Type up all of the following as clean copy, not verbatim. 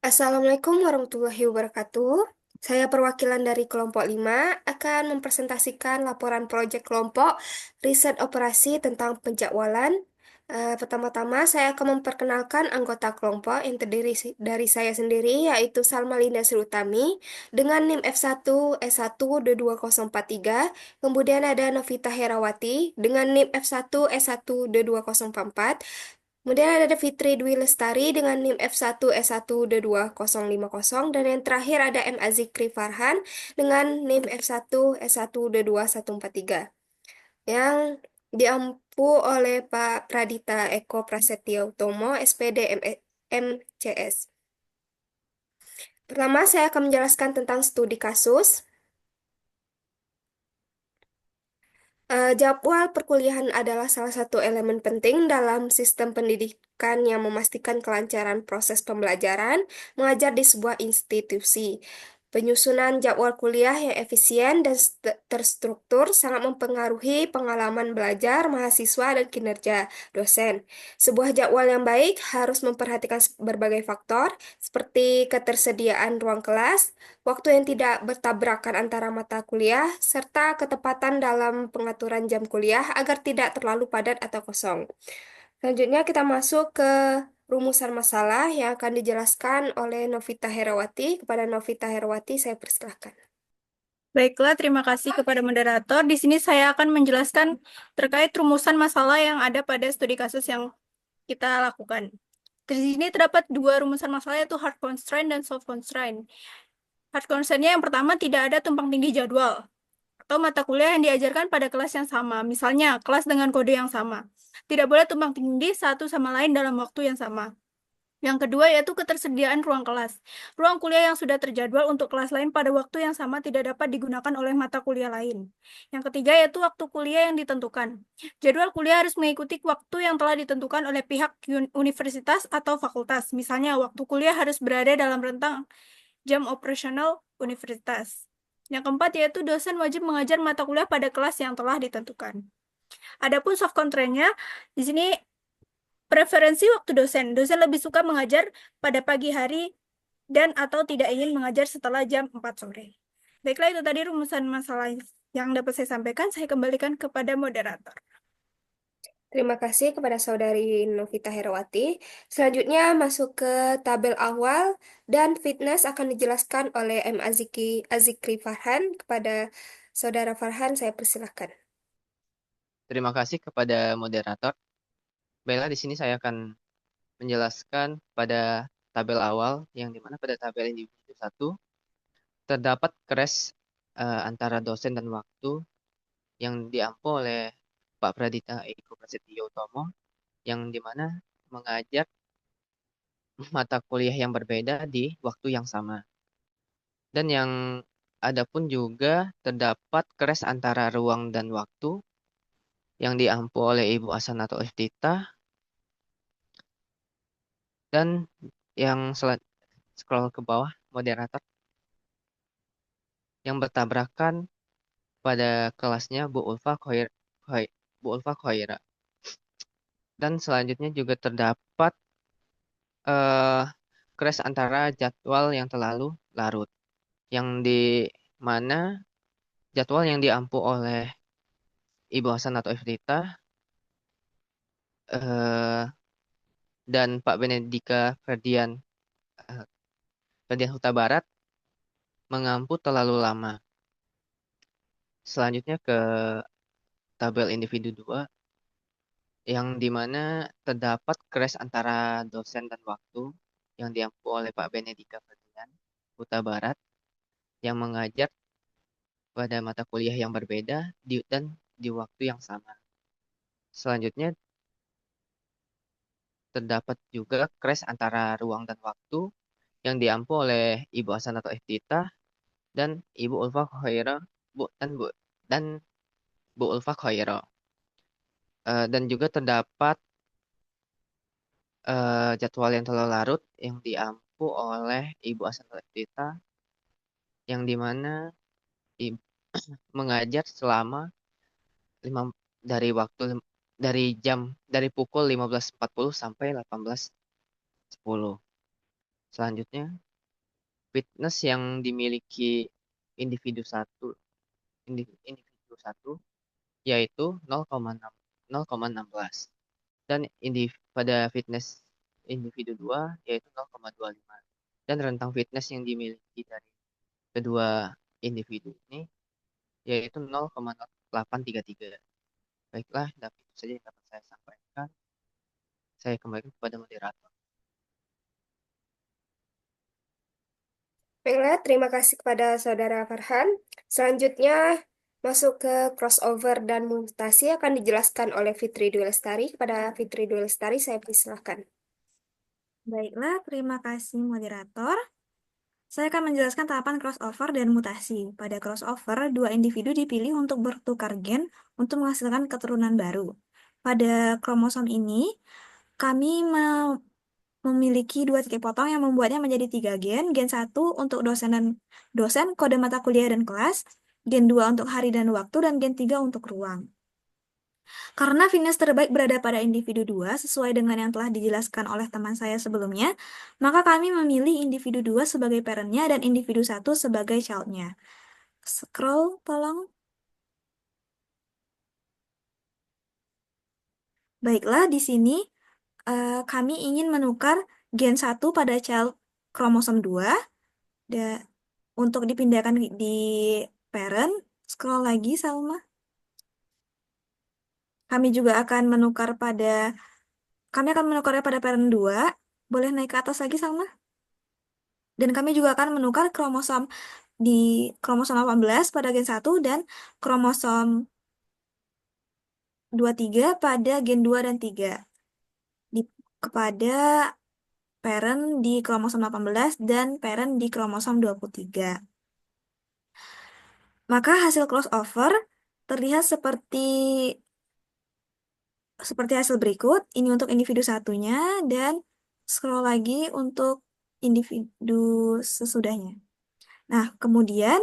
Assalamualaikum warahmatullahi wabarakatuh. Saya perwakilan dari kelompok 5 akan mempresentasikan laporan proyek kelompok riset operasi tentang penjadwalan. Pertama-tama saya akan memperkenalkan anggota kelompok yang terdiri dari saya sendiri yaitu Salma Linda Sri dengan NIM F1 S1 22043. Kemudian ada Novita Herawati dengan NIM F1 S1 22044. Kemudian ada Fitri Dwi Lestari dengan NIM F1 S1 22050 dan yang terakhir ada M Azikri Farhan dengan NIM F1 S1 22143 yang diampu oleh Pak Pradita Eko Prasetyo Utomo SPD MCS. Pertama, saya akan menjelaskan tentang studi kasus. Jadwal perkuliahan adalah salah satu elemen penting dalam sistem pendidikan yang memastikan kelancaran proses pembelajaran mengajar di sebuah institusi. Penyusunan jadwal kuliah yang efisien dan terstruktur sangat mempengaruhi pengalaman belajar mahasiswa dan kinerja dosen. Sebuah jadwal yang baik harus memperhatikan berbagai faktor seperti ketersediaan ruang kelas, waktu yang tidak bertabrakan antara mata kuliah, serta ketepatan dalam pengaturan jam kuliah agar tidak terlalu padat atau kosong. Selanjutnya kita masuk ke rumusan masalah yang akan dijelaskan oleh Novita Herawati. Kepada Novita Herawati, saya persilahkan. Baiklah, terima kasih kepada moderator. Di sini saya akan menjelaskan terkait rumusan masalah yang ada pada studi kasus yang kita lakukan. Di sini terdapat dua rumusan masalah yaitu hard constraint dan soft constraint. Hard constraint-nya yang pertama tidak ada tumpang tindih jadwal atau mata kuliah yang diajarkan pada kelas yang sama. Misalnya, kelas dengan kode yang sama. Tidak boleh tumpang tindih satu sama lain dalam waktu yang sama. Yang kedua yaitu ketersediaan ruang kelas. Ruang kuliah yang sudah terjadwal untuk kelas lain pada waktu yang sama tidak dapat digunakan oleh mata kuliah lain. Yang ketiga yaitu waktu kuliah yang ditentukan. Jadwal kuliah harus mengikuti waktu yang telah ditentukan oleh pihak universitas atau fakultas. Misalnya, waktu kuliah harus berada dalam rentang jam operasional universitas. Yang keempat yaitu dosen wajib mengajar mata kuliah pada kelas yang telah ditentukan. Adapun soft constraint-nya, di sini preferensi waktu dosen. Dosen lebih suka mengajar pada pagi hari dan atau tidak ingin mengajar setelah jam 4 sore. Baiklah, itu tadi rumusan masalah yang dapat saya sampaikan. Saya kembalikan kepada moderator. Terima kasih kepada Saudari Novita Herawati. Selanjutnya masuk ke tabel awal dan fitness akan dijelaskan oleh M. Azikri Farhan. Kepada Saudara Farhan, saya persilahkan. Terima kasih kepada moderator. Baiklah, di sini saya akan menjelaskan pada tabel awal, yang dimana pada tabel individu 1 terdapat crash antara dosen dan waktu yang diampu oleh Pak Pradita Eko Prasetyo Utomo, yang dimana mengajar mata kuliah yang berbeda di waktu yang sama. Dan yang ada pun juga terdapat crash antara ruang dan waktu yang diampu oleh Ibu Hasan atau Iftitah. Dan yang scroll ke bawah, moderator, yang bertabrakan pada kelasnya Bu Ulfa Khaira. Dan selanjutnya juga terdapat eh, crash antara jadwal yang terlalu larut, yang di mana jadwal yang diampu oleh Ibu Hasan atau Iftitah eh, dan Pak Benedika eh, Ferdian Huta Barat mengampu terlalu lama. Selanjutnya ke tabel individu 2, yang dimana terdapat crash antara dosen dan waktu yang diampu oleh Pak Benedika Ferdinand Huta Barat yang mengajar pada mata kuliah yang berbeda dan di waktu yang sama. Selanjutnya terdapat juga crash antara ruang dan waktu yang diampu oleh Ibu Hasan atau Iftitah dan Ibu Ulfa Khaira Bu dan Bu Ulfa Khaira. Dan juga terdapat jadwal yang terlalu larut yang diampu oleh Ibu Hasan atau Iftitah, yang dimana mengajar selama 5 dari waktu dari jam dari pukul 15.40 sampai 18.10. Selanjutnya, fitness yang dimiliki individu satu, individu satu yaitu 0,6 0,16 dan pada fitness individu 2 yaitu 0,25 dan rentang fitness yang dimiliki dari kedua individu ini yaitu 0,0833. Baiklah, itu saja yang dapat saya sampaikan. Saya kembali kepada moderator. Baiklah, terima kasih kepada Saudara Farhan. Selanjutnya, masuk ke crossover dan mutasi akan dijelaskan oleh Fitri Dwi Lestari. Kepada Fitri Dwi Lestari, saya persilahkan. Baiklah, terima kasih moderator. Saya akan menjelaskan tahapan crossover dan mutasi. Pada crossover, dua individu dipilih untuk bertukar gen untuk menghasilkan keturunan baru. Pada kromosom ini, kami memiliki dua titik potong yang membuatnya menjadi tiga gen. Gen 1 untuk dosen, kode mata kuliah dan kelas, gen 2 untuk hari dan waktu, dan gen 3 untuk ruang. Karena fitness terbaik berada pada individu 2 sesuai dengan yang telah dijelaskan oleh teman saya sebelumnya, maka kami memilih individu 2 sebagai parent-nya dan individu 1 sebagai child-nya. Scroll, tolong. Baiklah, di sini kami ingin menukar gen 1 pada child kromosom 2 untuk dipindahkan di parent. Scroll lagi, Salma. Kami juga akan menukarnya pada parent 2. Boleh naik ke atas lagi, Salma? Dan kami juga akan menukar di kromosom 18 pada gen 1 dan kromosom 23 pada gen 2 dan 3 kepada parent di kromosom 18 dan parent di kromosom 23. Maka hasil crossover terlihat seperti hasil berikut. Ini untuk individu satunya dan scroll lagi untuk individu sesudahnya. Nah, kemudian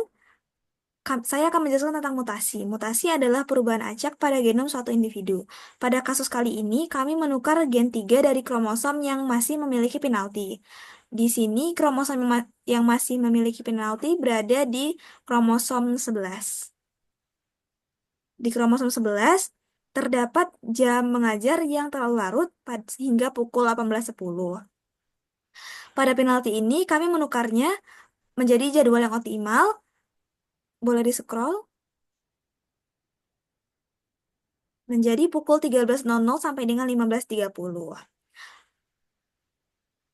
saya akan menjelaskan tentang mutasi. Mutasi adalah perubahan acak pada genom suatu individu. Pada kasus kali ini, kami menukar gen 3 dari kromosom yang masih memiliki penalti. Di sini, kromosom yang masih memiliki penalti berada di kromosom 11. Di kromosom 11, terdapat jam mengajar yang terlalu larut hingga pukul 18.10. Pada penalti ini, kami menukarnya menjadi jadwal yang optimal. Boleh di-scroll. Menjadi pukul 13.00 sampai dengan 15.30.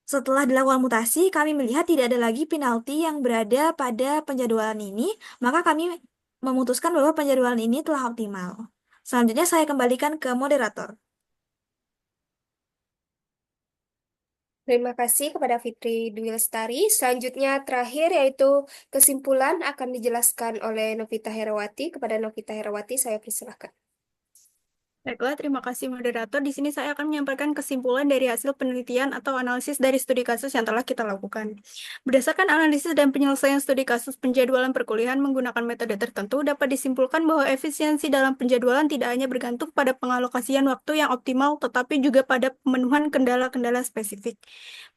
Setelah dilakukan mutasi, kami melihat tidak ada lagi penalti yang berada pada penjadwalan ini, maka kami memutuskan bahwa penjadwalan ini telah optimal. Selanjutnya saya kembalikan ke moderator. Terima kasih kepada Fitri Dwi Lestari. Selanjutnya terakhir yaitu kesimpulan akan dijelaskan oleh Novita Herawati. Kepada Novita Herawati, saya persilahkan. Baiklah, terima kasih moderator. Di sini saya akan menyampaikan kesimpulan dari hasil penelitian atau analisis dari studi kasus yang telah kita lakukan. Berdasarkan analisis dan penyelesaian studi kasus penjadwalan perkuliahan menggunakan metode tertentu, dapat disimpulkan bahwa efisiensi dalam penjadwalan tidak hanya bergantung pada pengalokasian waktu yang optimal, tetapi juga pada pemenuhan kendala-kendala spesifik,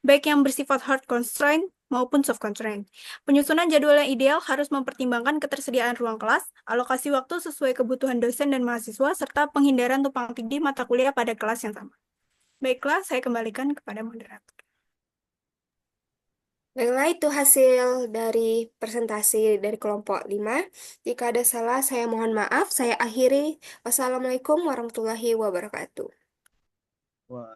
baik yang bersifat hard constraint maupun soft constraint. Penyusunan jadwal yang ideal harus mempertimbangkan ketersediaan ruang kelas, alokasi waktu sesuai kebutuhan dosen dan mahasiswa, serta penghindaran tumpang tindih mata kuliah pada kelas yang sama. Baiklah, saya kembalikan kepada moderator. Baiklah, itu hasil dari presentasi dari kelompok 5. Jika ada salah, saya mohon maaf. Saya akhiri. Wassalamualaikum warahmatullahi wabarakatuh. Wah.